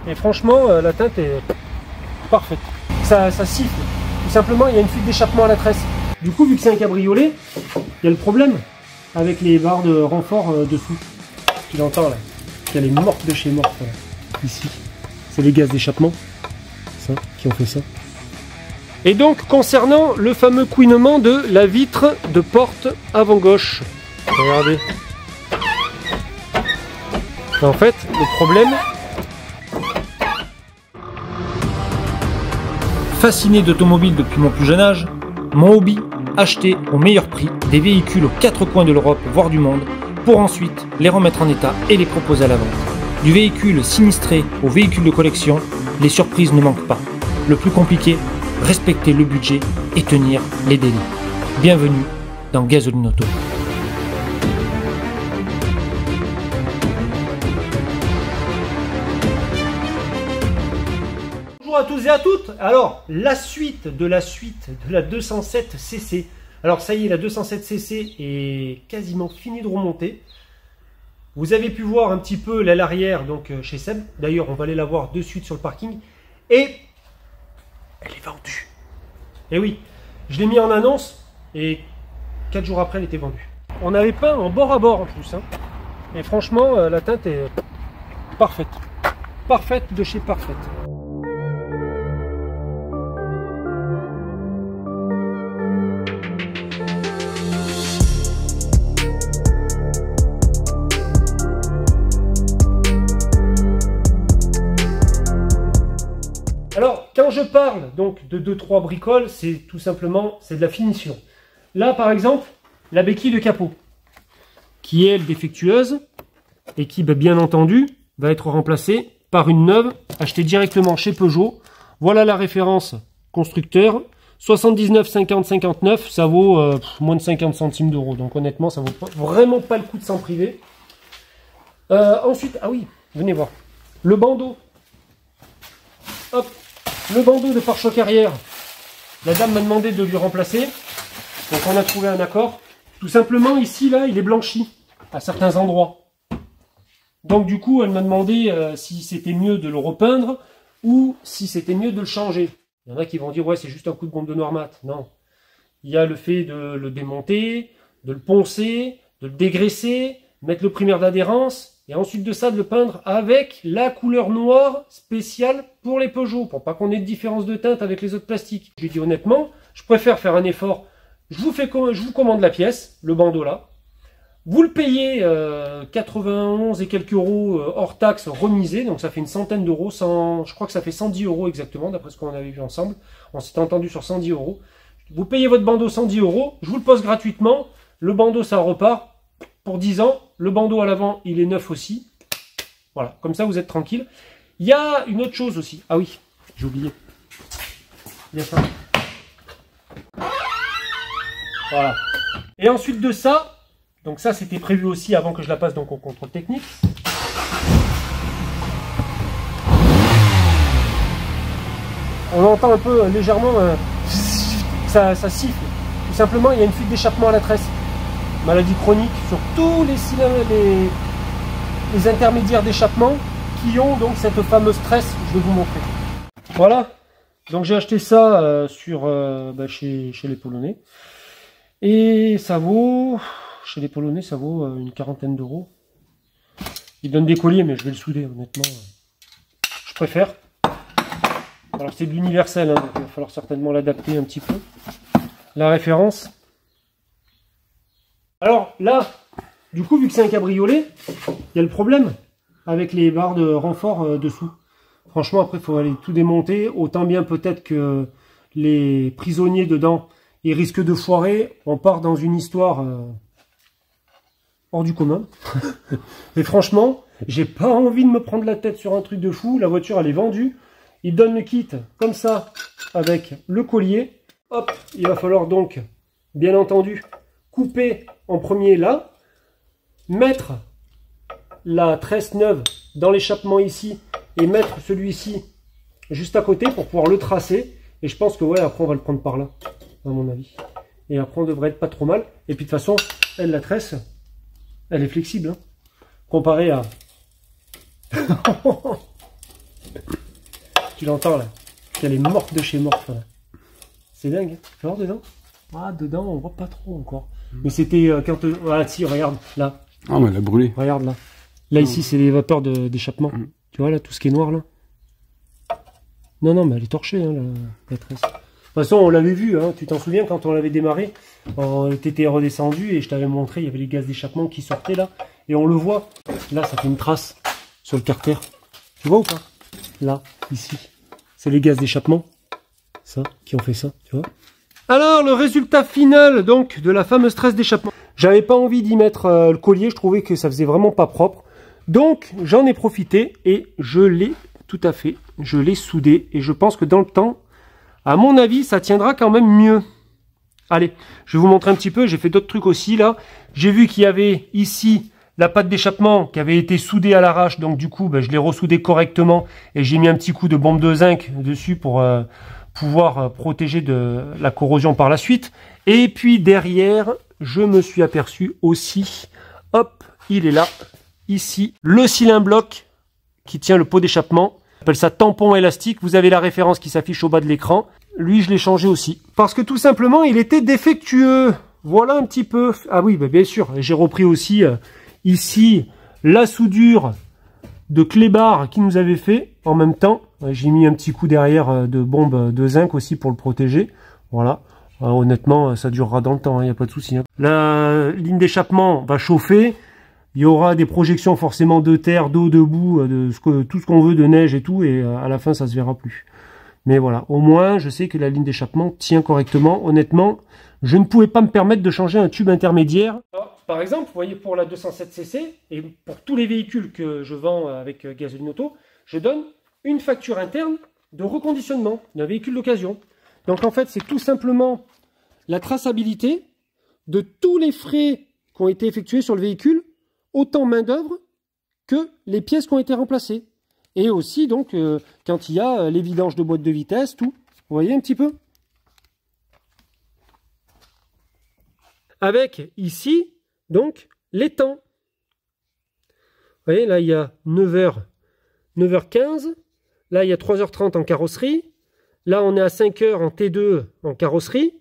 Et franchement, la teinte est parfaite. Ça siffle. Tout simplement, il y a une fuite d'échappement à la tresse. Du coup, vu que c'est un cabriolet, il y a le problème avec les barres de renfort dessous. Tu l'entends là. Elle est morte de chez morte. Là. Ici. C'est les gaz d'échappement. Ça, qui ont fait ça. Et donc, concernant le fameux couinement de la vitre de porte avant gauche. Regardez. En fait, le problème... Fasciné d'automobile depuis mon plus jeune âge, mon hobby, acheter au meilleur prix des véhicules aux quatre coins de l'Europe, voire du monde, pour ensuite les remettre en état et les proposer à la vente. Du véhicule sinistré au véhicule de collection, les surprises ne manquent pas. Le plus compliqué, respecter le budget et tenir les délais. Bienvenue dans Gasoline Auto. Bonjour à tous et à toutes. Alors, la suite de la 207 cc. Alors ça y est, la 207 cc est quasiment finie de remonter. Vous avez pu voir un petit peu l'aile arrière donc chez Seb. D'ailleurs, on va aller la voir de suite sur le parking. Et elle est vendue. Et oui, je l'ai mis en annonce et 4 jours après, elle était vendue. On avait peint en bord à bord en plus. Hein. Et franchement, la teinte est parfaite. Parfaite de chez parfaite. Alors, quand je parle donc de 2-3 bricoles, c'est tout simplement de la finition. Là, par exemple, la béquille de capot, qui est elle défectueuse et qui, bien entendu, va être remplacée par une neuve achetée directement chez Peugeot. Voilà la référence constructeur. 79 50 59, ça vaut moins de 50 centimes d'euros. Donc honnêtement, ça vaut vraiment pas le coup de s'en priver. Ensuite, ah oui, venez voir. Le bandeau. Hop. Le bandeau de pare-choc arrière, la dame m'a demandé de lui remplacer, donc on a trouvé un accord. Tout simplement ici, là, il est blanchi à certains endroits. Donc du coup, elle m'a demandé si c'était mieux de le repeindre ou si c'était mieux de le changer. Il y en a qui vont dire, ouais, c'est juste un coup de bombe de noir mat. Non. Il y a le fait de le démonter, de le poncer, de le dégraisser, mettre le primaire d'adhérence, et ensuite de ça, de le peindre avec la couleur noire spéciale pour les Peugeot, pour pas qu'on ait de différence de teinte avec les autres plastiques. Je lui dis honnêtement, je préfère faire un effort. Je vous commande la pièce, le bandeau là. Vous le payez 91 et quelques euros hors taxe remisé, donc ça fait une centaine d'euros, je crois que ça fait 110 euros exactement, d'après ce qu'on avait vu ensemble. On s'était entendu sur 110 euros. Vous payez votre bandeau 110 euros, je vous le pose gratuitement. Le bandeau, ça repart pour 10 ans. Le bandeau à l'avant, il est neuf aussi. Voilà, comme ça vous êtes tranquille. Il y a une autre chose aussi. Ah oui, j'ai oublié. Il y a ça. Voilà. Et ensuite de ça, donc ça c'était prévu aussi avant que je la passe donc au contrôle technique. On entend un peu légèrement, ça siffle. Tout simplement, il y a une fuite d'échappement à la tresse. Maladie chronique sur tous les intermédiaires d'échappement qui ont donc cette fameuse tresse, je vais vous montrer. Voilà, donc j'ai acheté ça chez les Polonais. Et ça vaut, chez les Polonais, ça vaut une quarantaine d'euros. Ils donnent des colliers, mais je vais le souder, honnêtement. Je préfère. Alors c'est de l'universel, hein, donc il va falloir certainement l'adapter un petit peu. La référence. Alors là, du coup, vu que c'est un cabriolet, il y a le problème avec les barres de renfort dessous. Franchement, après, il faut aller tout démonter. Autant bien peut-être que les prisonniers dedans, ils risquent de foirer. On part dans une histoire hors du commun. Et franchement, j'ai pas envie de me prendre la tête sur un truc de fou. La voiture, elle est vendue. Ils donnent le kit comme ça, avec le collier. Hop, il va falloir donc, bien entendu, couper en premier là, mettre la tresse neuve dans l'échappement ici et mettre celui-ci juste à côté pour pouvoir le tracer. Et je pense que ouais, après on va le prendre par là, à mon avis. Et après on devrait être pas trop mal. Et puis de toute façon, elle, la tresse, elle est flexible, hein, comparée à... Tu l'entends là. Elle est morte de chez morte. C'est dingue. Hein. Fais voir dedans. Ah, dedans, on voit pas trop encore. Mais c'était quand... Ah, si, regarde, là. Ah, mais elle a brûlé. Regarde, là. Là, ici, c'est les vapeurs d'échappement. Tu vois, là, tout ce qui est noir, là. Non, non, mais elle est torchée, hein, la tresse. De toute façon, on l'avait vu, hein. Tu t'en souviens, quand on l'avait démarré, t'étais redescendu et je t'avais montré, il y avait les gaz d'échappement qui sortaient, là. Et on le voit. Là, ça fait une trace sur le carter. Tu vois ou pas? Là, ici. C'est les gaz d'échappement. Ça, qui ont fait ça, tu vois. Alors, le résultat final, donc, de la fameuse tresse d'échappement. J'avais pas envie d'y mettre le collier, je trouvais que ça faisait vraiment pas propre. Donc, j'en ai profité et je l'ai, tout à fait, je l'ai soudé. Et je pense que dans le temps, à mon avis, ça tiendra quand même mieux. Allez, je vais vous montrer un petit peu, j'ai fait d'autres trucs aussi, là. J'ai vu qu'il y avait ici la patte d'échappement qui avait été soudée à l'arrache. Donc, du coup, ben, je l'ai ressoudé correctement et j'ai mis un petit coup de bombe de zinc dessus pour... pouvoir protéger de la corrosion par la suite. Et puis derrière, je me suis aperçu aussi, hop, il est là, ici, le cylindre bloc qui tient le pot d'échappement. On appelle ça tampon élastique. Vous avez la référence qui s'affiche au bas de l'écran. Lui, je l'ai changé aussi. Parce que tout simplement, il était défectueux. Voilà un petit peu. Ah oui, bah bien sûr. J'ai repris aussi ici la soudure de clébard qui nous avait fait en même temps. J'ai mis un petit coup derrière de bombe de zinc aussi pour le protéger. Voilà. Honnêtement, ça durera dans le temps, il n'y a pas de souci. Hein. La ligne d'échappement va chauffer. Il y aura des projections forcément de terre, d'eau, de boue, tout ce qu'on veut, de neige et tout. Et à la fin, ça se verra plus. Mais voilà, au moins, je sais que la ligne d'échappement tient correctement. Honnêtement, je ne pouvais pas me permettre de changer un tube intermédiaire. Alors, par exemple, vous voyez, pour la 207cc, et pour tous les véhicules que je vends avec Gasoline Auto, je donne une facture interne de reconditionnement d'un véhicule d'occasion. Donc en fait, c'est tout simplement la traçabilité de tous les frais qui ont été effectués sur le véhicule, autant main-d'œuvre que les pièces qui ont été remplacées. Et aussi, donc, quand il y a les vidanges de boîtes de vitesse, tout. Vous voyez un petit peu? Avec ici, donc, les temps. Vous voyez, là, il y a 9h15. Là, il y a 3h30 en carrosserie. Là, on est à 5h en T2 en carrosserie.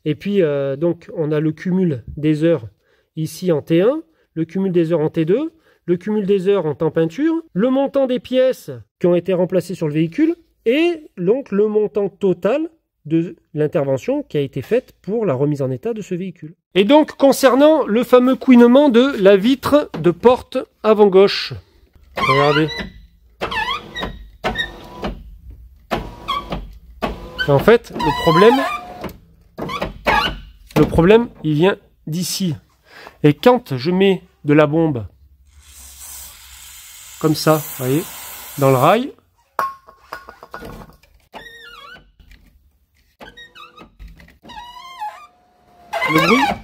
Et puis, donc, on a le cumul des heures ici en T1, le cumul des heures en T2, le cumul des heures en temps peinture, le montant des pièces qui ont été remplacées sur le véhicule et donc le montant total de l'intervention qui a été faite pour la remise en état de ce véhicule. Et donc, concernant le fameux couinement de la vitre de porte avant gauche. Regardez. Et en fait, le problème, il vient d'ici. Et quand je mets de la bombe, comme ça, vous voyez, dans le rail,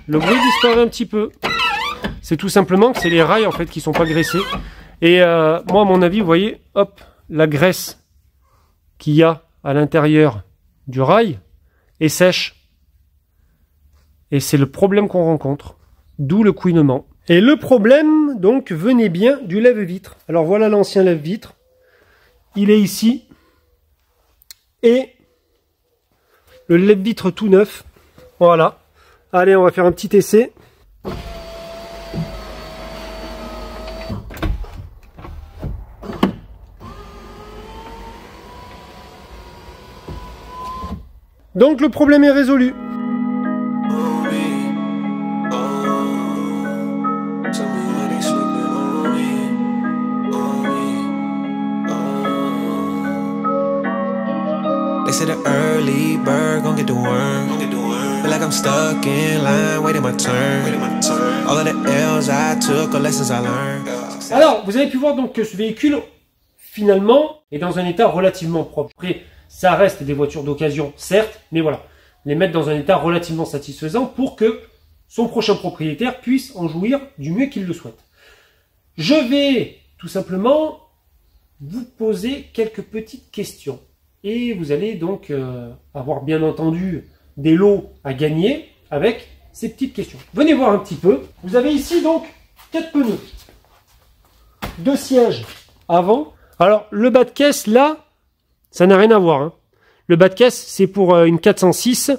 le bruit disparaît un petit peu. C'est tout simplement que c'est les rails en fait qui sont pas graissés. Et moi, à mon avis, vous voyez, hop, la graisse qu'il y a à l'intérieur du rail est sèche. Et c'est le problème qu'on rencontre. D'où le couinement. Et le problème, donc, venait bien du lève-vitre. Alors voilà l'ancien lève-vitre. Il est ici. Et le lève-vitre tout neuf. Voilà. Allez, on va faire un petit essai. Donc le problème est résolu. They said an early bird gon' get the worm. Feel like I'm stuck in line, waiting my turn. All of the L's I took are lessons I learned. Alors, vous avez pu voir donc que ce véhicule, finalement, est dans un état relativement propre. Après, ça reste des voitures d'occasion, certes, mais voilà, les mettre dans un état relativement satisfaisant pour que son prochain propriétaire puisse en jouir du mieux qu'il le souhaite. Je vais tout simplement vous poser quelques petites questions. Et vous allez donc avoir bien entendu des lots à gagner avec ces petites questions. Venez voir un petit peu. Vous avez ici donc 4 pneus. 2 sièges avant. Alors le bas de caisse là, Ça n'a rien à voir. Hein. Le bas de caisse, c'est pour une 406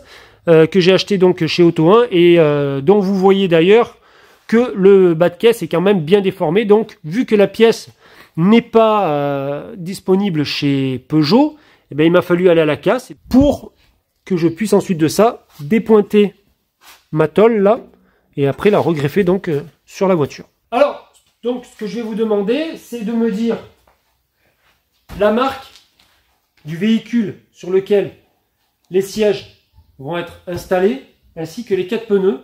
que j'ai acheté donc chez Auto 1 et dont vous voyez d'ailleurs que le bas de caisse est quand même bien déformé. Donc, vu que la pièce n'est pas disponible chez Peugeot, eh bien, il m'a fallu aller à la casse pour que je puisse ensuite de ça dépointer ma tôle là et après la regreffer donc sur la voiture. Alors, donc ce que je vais vous demander, c'est de me dire la marque du véhicule sur lequel les sièges vont être installés, ainsi que les 4 pneus.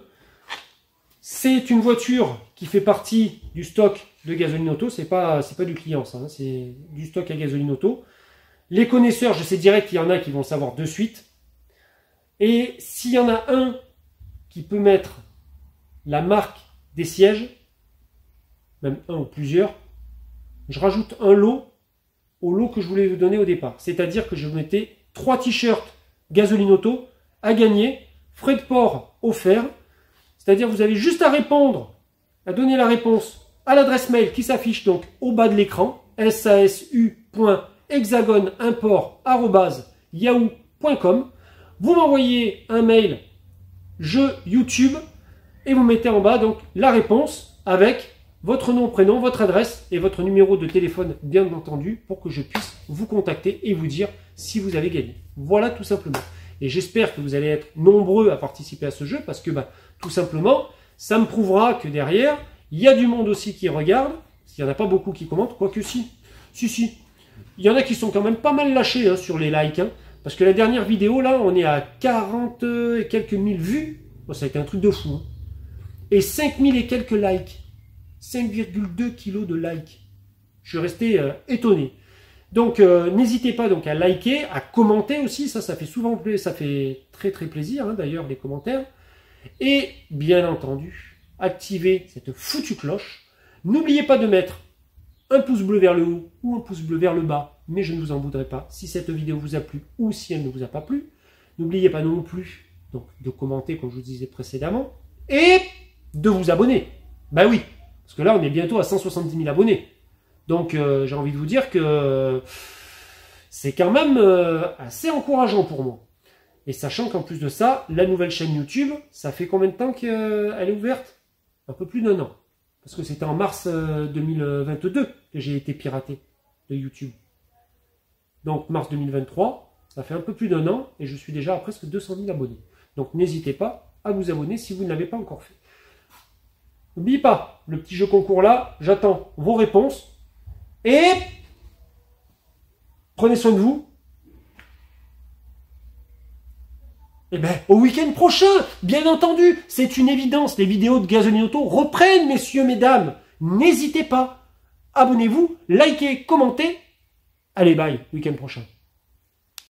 C'est une voiture qui fait partie du stock de Gasoline Auto, c'est pas du client ça, hein, c'est du stock à Gasoline Auto. Les connaisseurs, je sais direct qu'il y en a qui vont savoir de suite. Et s'il y en a un qui peut mettre la marque des sièges, même un ou plusieurs, je rajoute un lot au lot que je voulais vous donner au départ. C'est-à-dire que je mettais 3 t-shirts Gasoline Auto à gagner, frais de port offerts. C'est-à-dire vous avez juste à répondre, à donner la réponse à l'adresse mail qui s'affiche donc au bas de l'écran, sasu.hexagoneimport@yahoo.com. Vous m'envoyez un mail jeu YouTube et vous mettez en bas donc la réponse avec votre nom, prénom, votre adresse et votre numéro de téléphone bien entendu pour que je puisse vous contacter et vous dire si vous avez gagné. Voilà tout simplement. Et j'espère que vous allez être nombreux à participer à ce jeu parce que tout simplement ça me prouvera que derrière il y a du monde aussi qui regarde. Il n'y en a pas beaucoup qui commentent, quoique si. Il y en a qui sont quand même pas mal lâchés hein, sur les likes. Hein, parce que la dernière vidéo, là, on est à 40 et quelques mille vues. Bon, ça a été un truc de fou. Hein. Et 5000 et quelques likes. 5,2 kilos de likes. Je suis resté étonné. Donc, n'hésitez pas donc à liker, à commenter aussi. Ça fait souvent plaisir. Ça fait très très plaisir, hein, d'ailleurs, les commentaires. Et, bien entendu, activez cette foutue cloche. N'oubliez pas de mettre un pouce bleu vers le haut ou un pouce bleu vers le bas, mais je ne vous en voudrais pas si cette vidéo vous a plu ou si elle ne vous a pas plu. N'oubliez pas non plus donc, de commenter comme je vous disais précédemment et de vous abonner. Ben oui, parce que là on est bientôt à 170 000 abonnés. Donc j'ai envie de vous dire que c'est quand même assez encourageant pour moi. Et sachant qu'en plus de ça, la nouvelle chaîne YouTube, ça fait combien de temps qu'elle est ouverte? Un peu plus d'1 an. Parce que c'était en mars 2022 que j'ai été piraté de YouTube. Donc mars 2023, ça fait un peu plus d'1 an et je suis déjà à presque 200 000 abonnés. Donc n'hésitez pas à vous abonner si vous ne l'avez pas encore fait. N'oubliez pas, le petit jeu concours là, j'attends vos réponses. Et prenez soin de vous. Eh bien, au week-end prochain, bien entendu, c'est une évidence, les vidéos de Gasoline Auto reprennent, messieurs, mesdames. N'hésitez pas, abonnez-vous, likez, commentez. Allez, bye, week-end prochain.